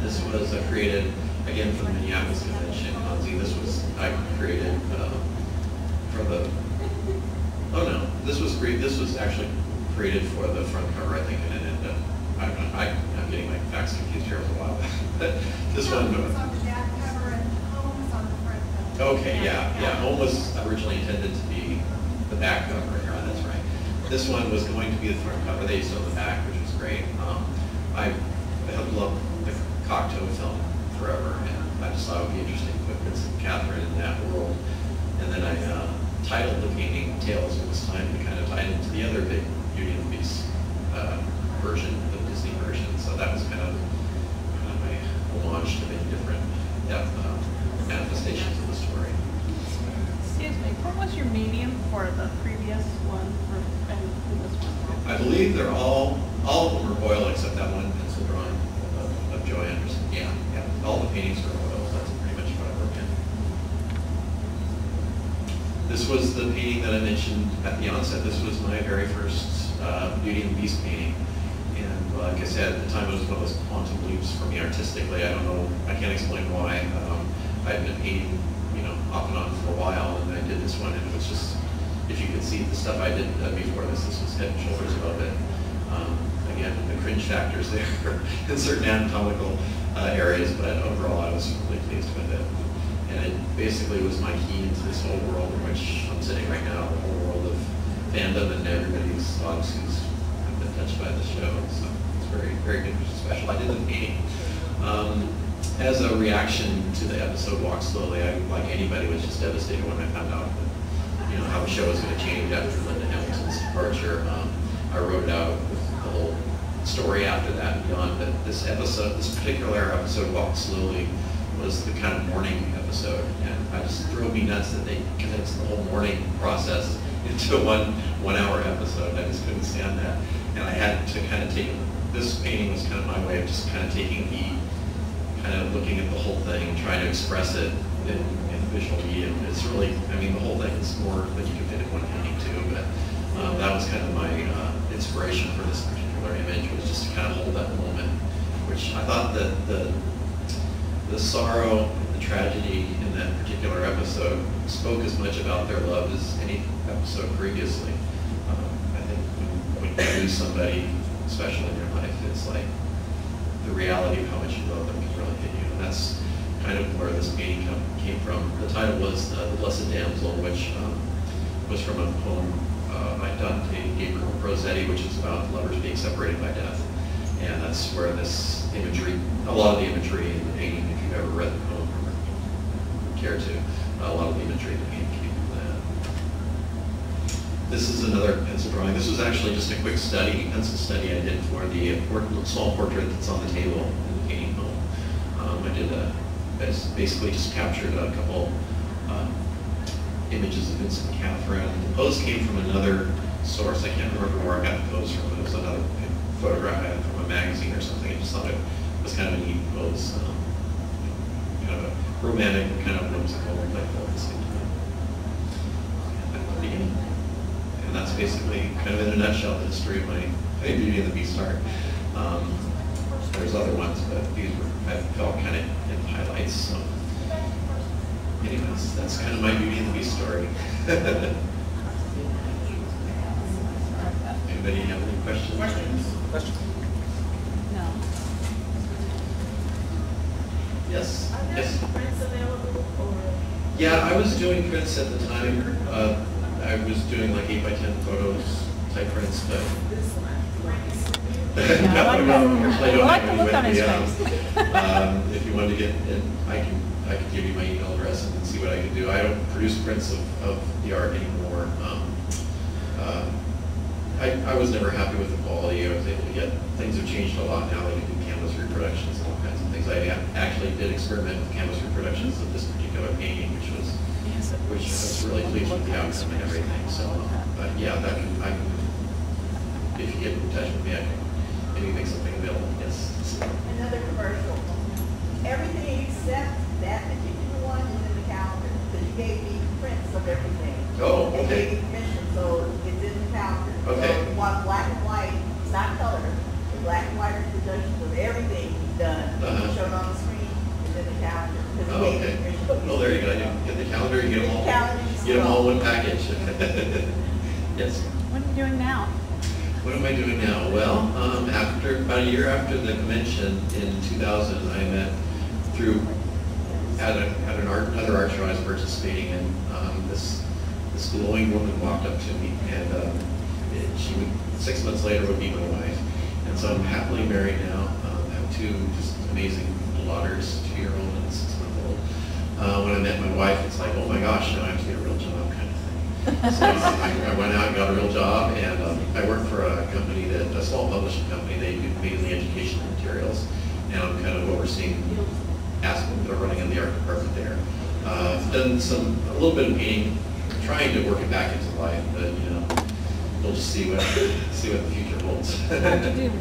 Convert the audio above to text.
This was created, again, for the Minneapolis Convention. This was, I created for the, oh no, this was actually created for the front cover, I think, and it ended up, I'm getting my facts confused here for a while. But this one. It was on the back cover and Home was on the front cover. Okay, yeah. Home was originally intended to be the back cover here, that's right. This one was going to be the front cover. They used it on the back, which was great. I have loved the cocktail film forever, and I just thought it would be interesting to put Prince and Catherine in that world. And then I titled the painting Tales of This Time to kind of tie it into the other big Beauty and the Beast version, the Disney version. So that was kind of my homage to many different manifestations of the story. Excuse me, what was your medium for the previous one and this one? I believe they're all of them are oil except that one pencil drawing of Joy Anderson. Yeah. All the paintings are oils. That's pretty much what I work in. This was the painting that I mentioned at the onset. This was my very first Beauty and the Beast painting. And like I said, at the time it was one of those quantum leaps for me artistically. I don't know, I can't explain why. I've been painting, off and on for a while, and I did this one, and it was just, if you could see the stuff I did before this was head and shoulders above it. Again, the cringe factors there in certain anatomical areas, but overall I was really pleased with it. And it basically was my key into this whole world in which I'm sitting right now, the whole world of fandom and everybody's thoughts who's been touched by the show. So it's very, very good, special. I did the painting. As a reaction to the episode Walk Slowly, I, like anybody, was just devastated when I found out that, how the show was going to change after Linda Hamilton's departure. I wrote out the whole story after that and beyond, but this particular episode, Walk Slowly, was the kind of mourning episode, and I just drove me nuts that they condensed the whole mourning process into a one hour episode. I just couldn't stand that, and I had to kind of take, this painting was kind of my way of just kind of taking looking at the whole thing and trying to express it in visual medium. It's really, the whole thing is more than you can fit in one painting too, but that was kind of my inspiration for this particular image, was just to kind of hold that moment, which I thought that the sorrow and the tragedy in that particular episode spoke as much about their love as any episode previously. I think when you lose somebody special in your life, it's like the reality of how much you love them can really hit you. And that's kind of where this painting came from. The title was The Blessed Damsel, which was from a poem by Dante Gabriel Rossetti, which is about lovers being separated by death. And that's where this imagery, a lot of the imagery in the painting, if you've ever read the poem or care to, a lot of the imagery in the painting came from that. This is another pencil drawing. This was actually just a quick pencil study I did for the small portrait that's on the table in the painting home. I basically just captured a couple images of Vincent and Catherine. The pose came from another source. I can't remember where I got the pose from, but it was another photograph I had from a magazine or something. I just thought it was kind of a neat pose, kind of a romantic, kind of whimsical, playful at the same time. And that's basically kind of in a nutshell the history of my Beauty and the Beast art. There's other ones, but these were, I felt, kind of in highlights. So, anyways, that's kind of my Beauty and the Beast story. Anybody have any questions? Questions? No. Yes. Are there Yes. prints available, or? Yeah, I was doing prints at the time. I was doing like 8x10 photos type prints, but This one. I like the look on his face. If you wanted to get in, I can give you my email address and see what I can do. I don't produce prints of the art anymore. I was never happy with the quality. I was able to get, things have changed a lot now. They can do canvas reproductions and all kinds of things. I actually did experiment with canvas reproductions of this particular painting, which I was really pleased with the outcome and everything. So, but yeah, I can, if you get in touch with me, I can maybe make something available. Yes. Another commercial. Everything except that particular one is in the calendar. So you gave me prints of everything. Oh, And okay. gave me permission, so it's in the calendar. Okay. So you want black and white, it's not color. The black and white reproductions of everything done. Uh-huh. Shown Yes. What are you doing now? What am I doing now? Well, after about a year after the convention in 2000, I met through another art show I was participating in. This glowing woman walked up to me, and she would 6 months later would be my wife. And so I'm happily married now. I have two just amazing daughters, 2-year-old and 6-month-old. When I met my wife, it's like, oh my gosh, now I have to get a real job kind of thing. So I went out and got a real job, and I worked for a company, a small publishing company. They do mainly educational materials, and I'm kind of overseeing aspects that are running in the art department there. I've done a little bit of painting, trying to work it back into life, but you know, we'll just see what the future holds. Hard to do.